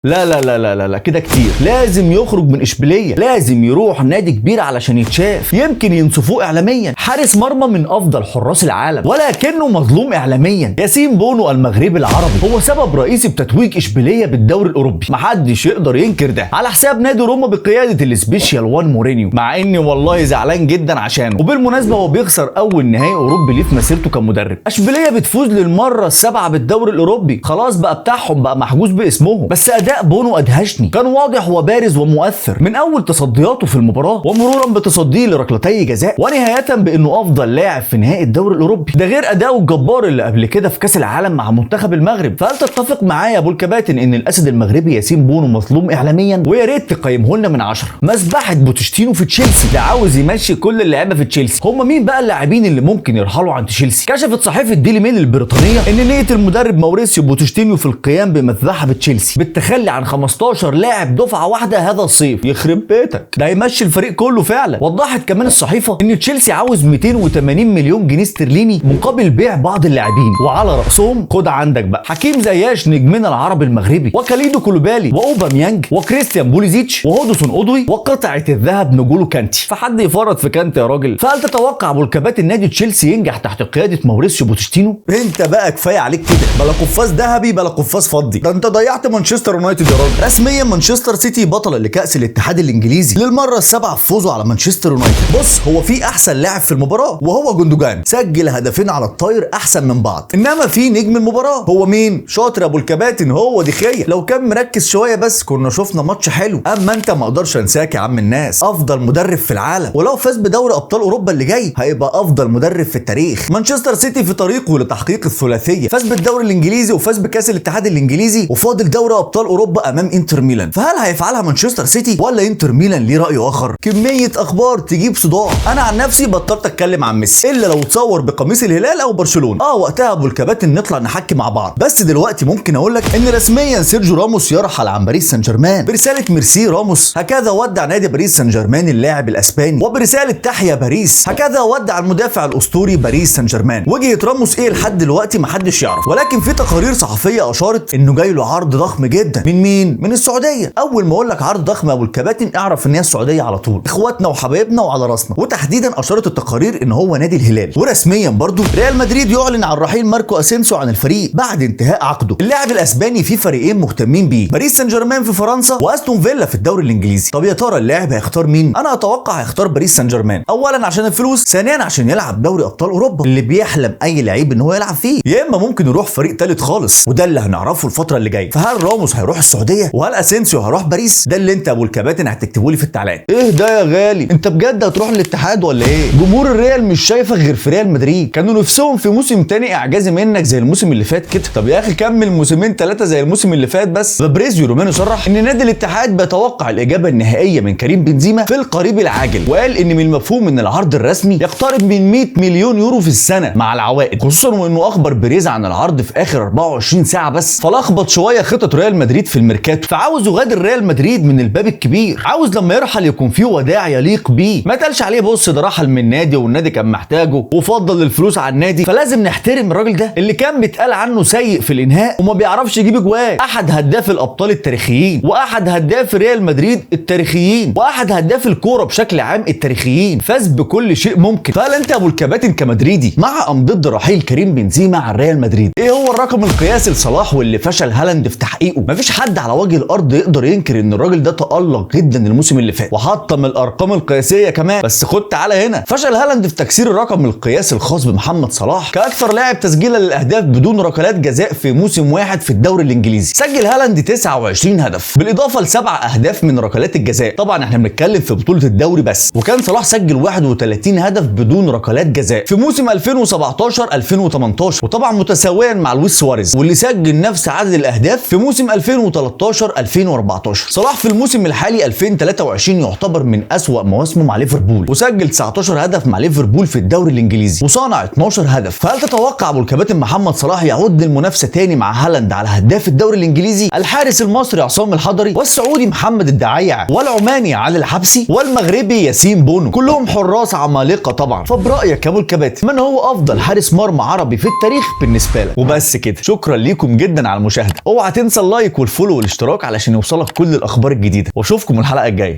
لا لا لا لا لا لا كده كتير. لازم يخرج من اشبيليه، لازم يروح نادي كبير علشان يتشاف، يمكن ينصفوه اعلاميا. حارس مرمى من افضل حراس العالم ولكنه مظلوم اعلاميا. ياسين بونو المغربي العربي هو سبب رئيسي بتتويج اشبيليه بالدوري الاوروبي، محدش يقدر ينكر ده، على حساب نادي روما بقياده السبيشال وان مورينيو، مع اني والله زعلان جدا عشانه. وبالمناسبه هو بيخسر اول نهائي اوروبي ليه في مسيرته كمدرب. اشبيليه بتفوز للمره السابعه بالدوري الاوروبي، خلاص بقى بتاعهم، بقى محجوز باسمهم. بس اداء بونو ادهشني، كان واضح وبارز ومؤثر من اول تصدياته في المباراه ومرورا بتصديه لركلتي جزاء ونهايه بانه افضل لاعب في نهائي الدوري الاوروبي، ده غير اداؤه الجبار اللي قبل كده في كاس العالم مع منتخب المغرب. فهل تتفق معايا يا ابو الكباتن ان الاسد المغربي ياسين بونو مظلوم اعلاميا؟ ويا ريت تقيمه لنا من 10. مذبحه بوتشيتينو في تشيلسي، ده عاوز يمشي كل اللعيبه في تشيلسي. هم مين بقى اللاعبين اللي ممكن يرحلوا عن تشيلسي؟ كشفت صحيفه ديلي ميل البريطانيه ان نيه المدرب ماوريسيو بوتشيتينو في القيام بمذبحه بتشيلسي بالتخلي عن 15 لاعب دفعه واحده هذا الصيف. يخرب بيتك، ده هيمشي الفريق كله فعلا. وضحت كمان الصحيفه ان تشيلسي عاوز 280 مليون جنيه استرليني مقابل بيع بعض اللاعبين، وعلى راسهم خد عندك بقى حكيم زياش نجمنا العربي المغربي، وكاليدو كولوبالي، واوباميانج، وكريستيان بوليزيتش، وهودسون اودوي، وقطعه الذهب نجولو كانتي. فحد يفرط في كانتي يا راجل؟ فهل تتوقع ابو الكباتن نادي تشيلسي ينجح تحت قياده ماوريسيو بوتشيتينو؟ انت بقى كفايه عليك كده، بلا قفاز ذهبي بلا قفاز فضي، ده انت ضيعت مانشستر يونايتد يا راجل. رسميا مانشستر سيتي بطله لكاس الاتحاد الانجليزي للمره السابعه في فوزه على مانشستر يونايتد. بص، هو في احسن لاعب في المباراه وهو جوندوجان، سجل هدفين على الطاير احسن من بعض، انما في نجم المباراه هو مين؟ شاطر ابو الكباتن، هو دخيا. لو كان مركز شويه بس كنا شفنا ماتش حلو. اما انت ما اقدرش انساك يا عم الناس، افضل مدرب في العالم، ولو فاز بدوري ابطال اوروبا اللي جاي هيبقى افضل مدرب في التاريخ. مانشستر سيتي في طريقه لتحقيق الثلاثيه، فاز بالدوري الانجليزي وفاز بكاس الاتحاد الانجليزي وفاضل دوري ابطال اوروبا امام انتر ميلان. فهل هيفعلها مانشستر سيتي ولا انتر ميلان ليه راي اخر؟ كميه اخبار تجيب صداع. انا عن نفسي بطلت اتكلم عن ميسي الا لو تصور بقميص الهلال او برشلونه، وقتها ابو الكباتن نطلع نحكي مع بعض. بس دلوقتي ممكن اقول لك ان رسميا سيرجيو راموس يرحل عن باريس سان جيرمان برساله ميرسي راموس، هكذا ودع نادي باريس سان جيرمان اللاعب الاسباني، وبرساله تحيا باريس، هكذا ودع المدافع الاسطوري باريس سان جيرمان. وجهه راموس ايه لحد دلوقتي محدش يعرف، ولكن في تقارير صحفيه اشارت انه جاي له عرض ضخم جدا. من مين؟ من السعوديه. اول ما اقول لك عرض ضخم يا ابو الكباتن اعرف ان هي السعوديه على طول، اخواتنا وحبايبنا وعلى راسنا. وتحديدا اشارت التقارير ان هو نادي الهلال. ورسميا برضو ريال مدريد يعلن عن رحيل ماركو اسينسيو عن الفريق بعد انتهاء عقده. اللاعب الاسباني في فريقين مهتمين بيه، باريس سان جيرمان في فرنسا واستون فيلا في الدوري الانجليزي. طب يا ترى اللاعب هيختار مين؟ انا اتوقع هيختار باريس سان جيرمان، اولا عشان الفلوس، ثانيا عشان يلعب دوري ابطال اوروبا اللي بيحلم اي لعيب ان هو يلعب فيه، يا اما ممكن يروح فريق ثالث خالص، وده اللي هنعرفه الفتره اللي جايه. فهل راموس هيروح السعوديه وهل اسينسيو هيروح باريس؟ ده اللي انت ابو الكباتن هتكتبوا لي في التعليقات. ايه ده يا غالي، انت بجد هتروح الاتحاد ولا ايه؟ جمهور الريال مش شايفك غير في ريال مدريد، كانوا نفسهم في موسم تاني اعجازي منك زي الموسم اللي فات كده. طب يا اخي كمل موسمين ثلاثه زي الموسم اللي فات بس. فابريزيو رومانو صرح ان نادي الاتحاد بيتوقع الاجابه النهائيه من كريم بنزيما في القريب العاجل، وقال ان من المفهوم ان العرض الرسمي يقترب من 100 مليون يورو في السنه مع العوائد، خصوصا وانه اخبر بيريز عن العرض في اخر 24 ساعه بس، فلخبط شويه خطط ريال مدريد في الميركاتو. فعاوز يغادر ريال مدريد من الباب الكبير، عاوز لما يرحل يكون فيه وداع يليق بيه، ما تقالش عليه بص ده رحل من نادي والنادي كان محتاجه وفضل الفلوس على النادي. فلازم نحترم الراجل ده اللي كان بيتقال عنه سيء في الانهاء وما بيعرفش يجيب اجوان، احد هداف الابطال التاريخيين، واحد هداف ريال مدريد التاريخيين، واحد هداف الكوره بشكل عام التاريخيين، فاز بكل شيء ممكن. فهل انت ابو الكباتن كمدريدي مع ام ضد رحيل كريم بنزيما عن ريال مدريد؟ ايه هو الرقم القياسي لصلاح واللي فشل هالاند في تحقيقه؟ مفيش حد على وجه الارض يقدر ينكر ان الراجل ده تألق جدا الموسم اللي فات وحطم الارقام القياسيه كمان. بس خد تعالى هنا، فشل هالاند في تكسير الرقم القياسي الخاص بمحمد صلاح كاكثر لاعب تسجيلا للاهداف بدون ركلات جزاء في موسم واحد في الدوري الانجليزي. سجل هالاند 29 هدف بالاضافه ل7 اهداف من ركلات الجزاء، طبعا احنا بنتكلم في بطوله الدوري بس. وكان صلاح سجل 31 هدف بدون ركلات جزاء في موسم 2017 2018، وطبعا متساويا مع لويس سواريز واللي سجل نفس عدد الاهداف في موسم 2013 2014. صلاح في الموسم الحالي 2023 يعتبر من اسوأ مواسمه مع ليفربول، وسجل 19 هدف مع ليفربول في الدوري الانجليزي وصانع 12 هدف. فهل تتوقع ابو الكباتن محمد صلاح يعود للمنافسه تاني مع هالاند على هداف الدوري الانجليزي؟ الحارس المصري عصام الحضري، والسعودي محمد الدعيع، والعماني علي الحبسي، والمغربي ياسين بونو، كلهم حراس عمالقه طبعا. فبرايك يا ابو الكباتن من هو افضل حارس مرمى عربي في التاريخ بالنسبه لك؟ وبس كده، شكرا ليكم جدا على المشاهده، اوعى تنسى اللايك الفولو والاشتراك علشان يوصلك كل الاخبار الجديده، واشوفكم الحلقه الجايه.